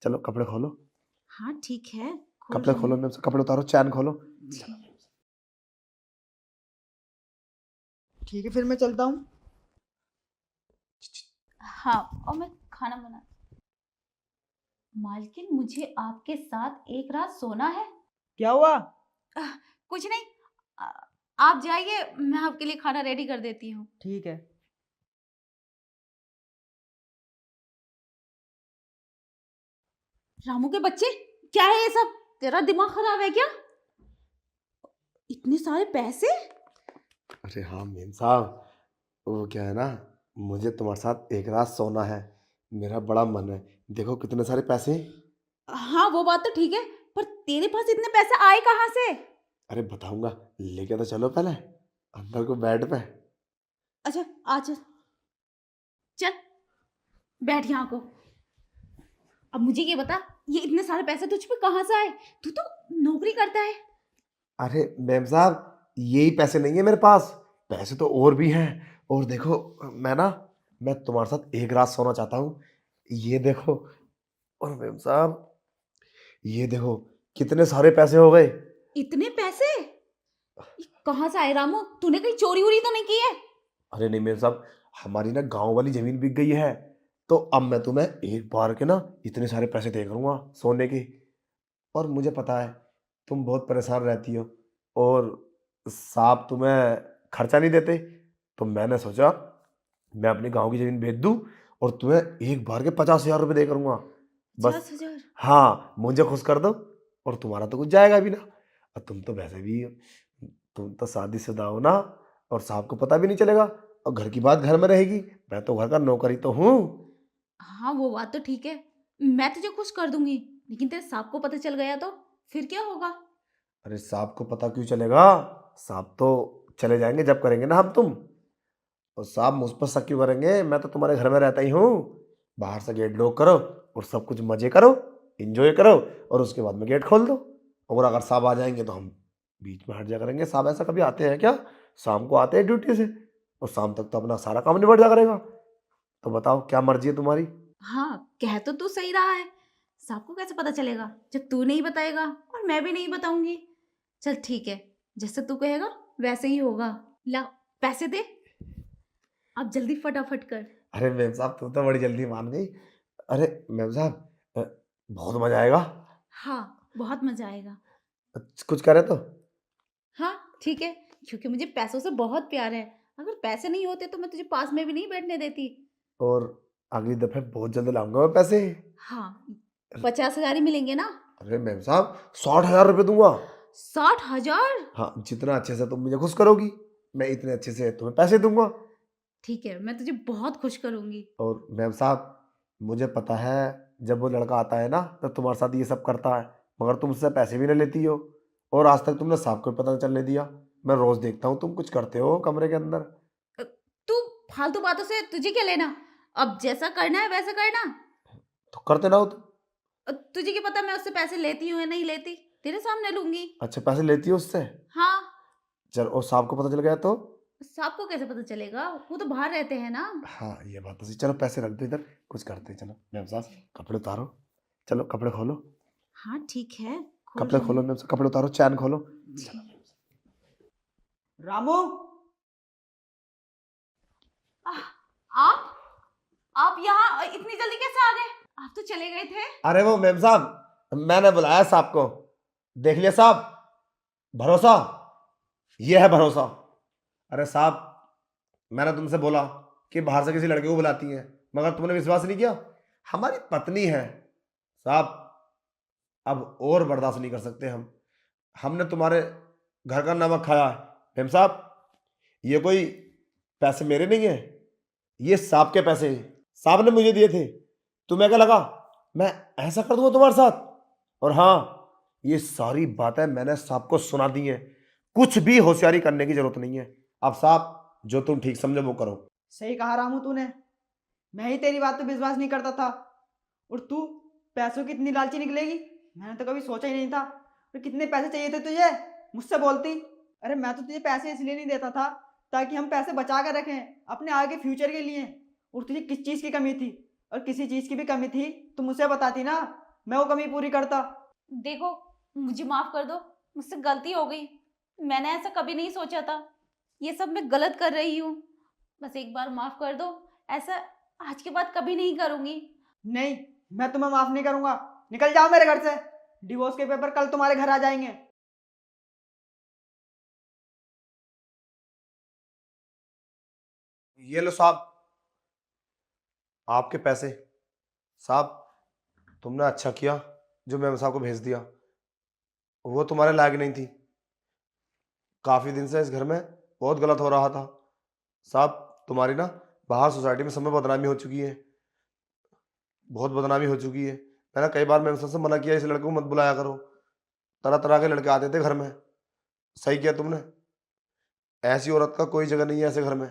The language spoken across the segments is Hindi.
चलो कपड़े खोलो। हाँ ठीक है, खोल कपड़े रही खोलो हूँ। मेम साहब, कपड़े उतारो, चैन खोलो। ठीक है, फिर मैं चलता हूँ। हाँ, और मैं खाना बना। मालकिन, मुझे आपके साथ एक रात सोना है। क्या हुआ? कुछ नहीं, आ, आप जाइए, मैं आपके लिए खाना रेडी कर देती हूँ। ठीक है। रामू के बच्चे, क्या है ये सब? तेरा दिमाग खराब है क्या? इतने सारे पैसे? अरे हाँ मेम साहब, वो क्या है ना, मुझे तुम्हारे साथ एक रात सोना है, मेरा बड़ा मन है। देखो कितने सारे पैसे। हाँ वो बात तो ठीक है, पर तेरे पास इतने पैसे आए कहाँ से? अरे बताऊंगा, लेके तो चलो पहले अंदर को बेड पे। अच्छा आ चल, चल बैठ यहाँ को। अब मुझे ये बता, ये इतने सारे पैसे तुझ पे कहाँ से आए? तू तो नौकरी करता है। अरे मैम साहब, यही पैसे नहीं है मेरे पास, पैसे तो और भी हैं। और देखो, मैं तुम्हारे साथ एक रात सोना चाहता हूँ। ये देखो। और मैम साहब, ये देखो कितने सारे पैसे हो गए। इतने पैसे ये कहाँ से आए रामू? तूने कहीं चोरी वोरी तो नहीं की है? अरे नहीं मैम साहब, हमारी ना गांव वाली जमीन बिक गई है, तो अब मैं तुम्हें एक बार के ना इतने सारे पैसे दे करूँगा सोने के। और मुझे पता है तुम बहुत परेशान रहती हो, और साहब तुम्हें खर्चा नहीं देते, तो मैंने सोचा मैं अपने गांव की ज़मीन बेच दूं और तुम्हें एक बार के 50,000 रुपये दे करूँगा। बस 50,000? हाँ, मुझे खुश कर दो, और तुम्हारा तो कुछ जाएगा भी ना। और तुम तो वैसे भी, तुम तो शादीशुदा हो ना, और साहब को पता भी नहीं चलेगा, और घर की बात घर में रहेगी। मैं तो घर का नौकर ही तो हूँ। हाँ वो बात तो ठीक है, मैं तुझे खुश कर दूंगी, लेकिन तेरे साहब को पता चल गया तो फिर क्या होगा? अरे साहब को पता क्यों चलेगा? साहब तो चले जाएंगे जब करेंगे ना हम तुम। और साहब मुझ पर शक क्यों करेंगे? मैं तो तुम्हारे घर में रहता ही हूँ। बाहर से गेट लॉक करो और सब कुछ मजे करो, इंजॉय करो, और उसके बाद में गेट खोल दो। और अगर साहब आ जाएंगे तो हम बीच में हट जा करेंगे। साहब ऐसा कभी आते हैं क्या? शाम को आते हैं ड्यूटी से, और शाम तक तो अपना सारा काम निबट जा करेगा। तो बताओ क्या मर्जी है तुम्हारी। हाँ कह तो तू सही रहा है, साहब को कैसे पता चलेगा जब तू नहीं बताएगा और मैं भी नहीं बताऊंगी। चल ठीक है, जैसे तू कहेगा वैसे ही होगा। ला पैसे दे, अब जल्दी फटाफट कर। अरे मैम साहब, तुम तो बड़ी जल्दी मान गई। अरे मैम साहब, बहुत मजा आएगा। हाँ बहुत मजा आएगा। कुछ करे तो। हाँ ठीक है, क्योंकि मुझे पैसों से बहुत प्यार है। अगर पैसे नहीं होते तो मैं तुझे पास में भी नहीं बैठने देती। और अगली दफे बहुत जल्द लाऊंगा मैं पैसे। हाँ 50,000 ही मिलेंगे ना? अरे मैम साहब, 60,000 रुपये दूंगा। 60,000? हाँ, जितना अच्छे से तुम मुझे खुश करोगी, मैं इतने अच्छे से तुम्हें पैसे दूंगा। ठीक है, मैं तुझे बहुत खुश करूंगी। और मैम साहब, मुझे पता है जब वो लड़का आता है ना तब तुम्हारे साथ ये सब करता है, मगर तुम उससे पैसे भी नहीं लेती हो, और आज तक तुमने साहब को पता नहीं चलने दिया। मैं रोज देखता हूँ तुम कुछ करते हो कमरे के अंदर। तू फालतू बातों से तुझे क्या लेना? अब जैसा करना है वैसा करना। तो करते ना हो तुम। तुझे क्या पता मैं उससे पैसे लेती हूँ या नहीं लेती? तेरे सामने लूंगी। अच्छा, पैसे लेती हो उससे? हाँ। चल, और साहब को पता चल गया तो? साहब को कैसे पता चलेगा? वो तो बाहर रहते हैं ना। हाँ, ये बात तो सही। चलो पैसे रख दो इधर, कुछ करते हैं। चलो मैम साहब, कपड़े उतारो। चलो कपड़े खोलो। हाँ ठीक है, खोल कपड़े रही खोलो हूँ। मैम साहब, कपड़े उतारो, चैन खोलो। रामू, आप आप यहाँ इतनी जल्दी कैसे आ गए? आप तो चले गए थे। अरे वो मैम साहब, मैंने बुलाया साहब को। देख लिया साहब, भरोसा, ये है भरोसा। अरे साहब, मैंने तुमसे बोला कि बाहर से किसी लड़के को बुलाती हैं, मगर तुमने विश्वास नहीं किया। हमारी पत्नी है साहब, अब और बर्दाश्त नहीं कर सकते हम। हमने तुम्हारे घर का नमक खाया है। मैम साहब, ये कोई पैसे मेरे नहीं है, ये साहब के पैसे हैं। साहब ने मुझे दिए थे। तुम्हें क्या लगा मैं ऐसा कर दूंगा तुम्हारे साथ? और हाँ, ये सारी बातें मैंने साहब को सुना दी हैं। कुछ भी होशियारी करने की जरूरत नहीं है। अब साहब, जो तुम ठीक समझो वो करो। सही कहा रामू तूने। मैं ही तेरी बात पे विश्वास नहीं करता था, और तू पैसों की इतनी लालची निकलेगी मैंने तो कभी सोचा ही नहीं था। और कितने पैसे चाहिए थे तुझे? मुझसे बोलती। अरे मैं तो तुझे पैसे इसलिए नहीं देता था ताकि हम पैसे बचा कर रखें अपने आगे फ्यूचर के लिए। और तुझे किस चीज़ की कमी थी, और किसी चीज़ की भी कमी थी तो मुझसे बताती ना। मैं वो कमी पूरी करता। देखो, मुझे माफ कर दो, मुझसे गलती हो गई। मैंने ऐसा कभी नहीं सोचा था। ये सब मैं गलत कर रही हूँ। बस एक बार माफ कर दो। ऐसा आज के बाद कभी नहीं करूंगी। नहीं, मैं तुम्हें माफ नहीं करूंगा। निकल जाओ मेरे घर से। डिवोर्स के पेपर कल तुम्हारे घर आ जाएंगे। ये लो साहब, आपके पैसे। साहब, तुमने अच्छा किया जो मैम साहब को भेज दिया। वो तुम्हारे लायक नहीं थी। काफी दिन से इस घर में बहुत गलत हो रहा था। साहब, तुम्हारी ना बाहर सोसाइटी में सब में बदनामी हो चुकी है, बहुत बदनामी हो चुकी है। मैंने कई बार मैम साहब से मना किया, इस लड़के को मत बुलाया करो। तरह तरह के लड़के आते थे घर में। सही किया तुमने। ऐसी औरत का कोई जगह नहीं है ऐसे घर में।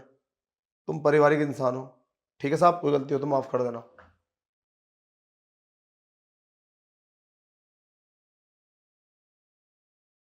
तुम पारिवारिक इंसान हो। ठीक है साहब, कोई गलती हो तो माफ कर देना।